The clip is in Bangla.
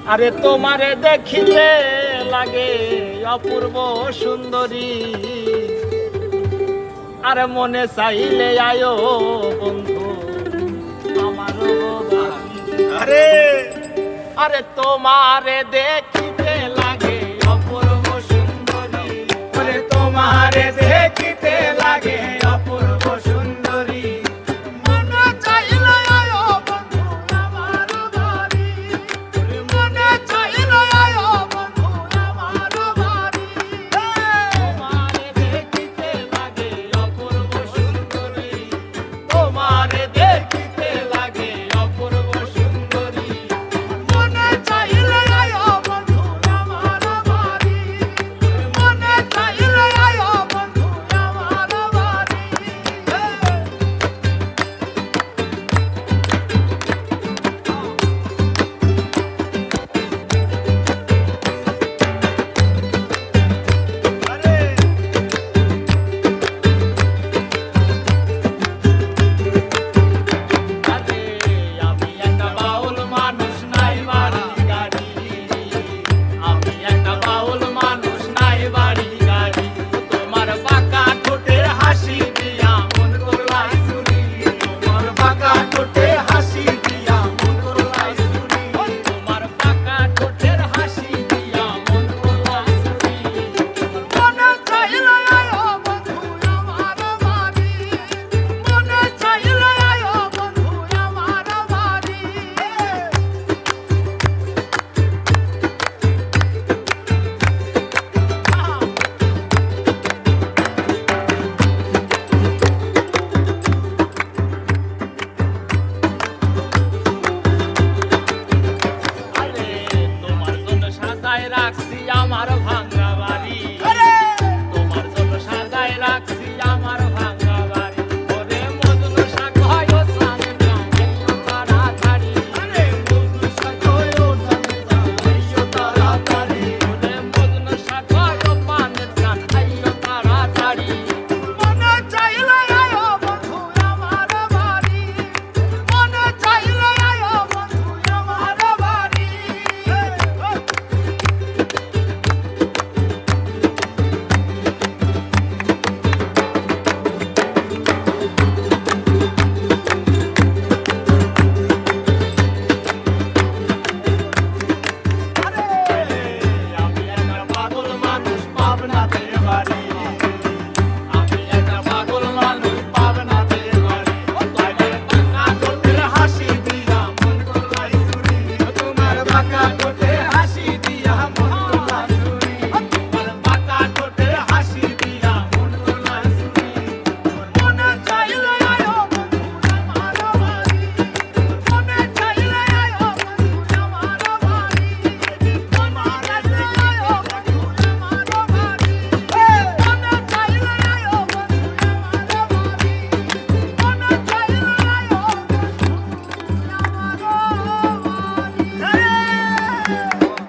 আরে তোমারে দেখিতে লাগে অপূর্ব সুন্দরী, আরে মনে চাইলে আয়ো বন্ধু আমারও বাড়ি। আরে আরে তোমারে দেখিতে লাগে অপূর্ব সুন্দরী, আরে তোমারে দেখিতে লাগে অপূর্ব সুন্দরী, মনে চাইলে আয়ো বন্ধু আমার বাড়ি, মনে চাইলে আয়ো বন্ধু আমার বাড়ি। তোমারে দেখিতে লাগে অপূর্ব সুন্দরী, তোমারে দেখিতে লাগে অপূর্ব সুন্দরী, মনে চাইলে আয়ো বন্ধু আমার বাড়ি, মনে চাইলে আয়ো বন্ধু আমার বাড়ি। আরে আমি একটা বাউল মানুষ নাই বাড়ি গাড়ি, আমি একটা বাউল মানুষ নাই বাড়ি গাড়ি, তোমার বাঁকা ঠোঁটের হাসি দিয়া মন করলাই চুরি, তোমার বাঁকা ঠোঁটের হাসি দিয়া মন করলাই চুরি, তোমার বাঁকা ঠোঁটের হাসি দিয়া মন করলাই চুরি, মনে চাইলে আয়ো বন্ধু আমার বাড়ি, মনে চাইলে আয়ো বন্ধু আমার বাড়ি। আরে তোমার জন্য সাজায় রাখছি আমার ভাঙা বাড়ি, তোমার জন্য সাজায় রাখছি আমার ভাঙা বাড়ি, ওরে মজনু শাক হয় ও সামনে যাইও তাড়াতাড়ি, আরে মজনু শাক হয় ও সামনে যাইও তাড়াতাড়ি, ওরে মজনু শাক হয় ও পানে যাইও তাড়াতাড়ি, মনে চাইলে আয়ো বন্ধু আমার বাড়ি, মনে চাইলে আয়ো বন্ধু আমার বাড়ি। আমি একটা পাগল মানুষ পাবনাতে বাড়ি, আমি একটা পাগল মানুষ পাবনাতে বাড়ি, তোমার বাঁকা ঠোঁটের হাসি দিয়া মন করলাই চুরি, তোমার বাঁকা ঠোঁটের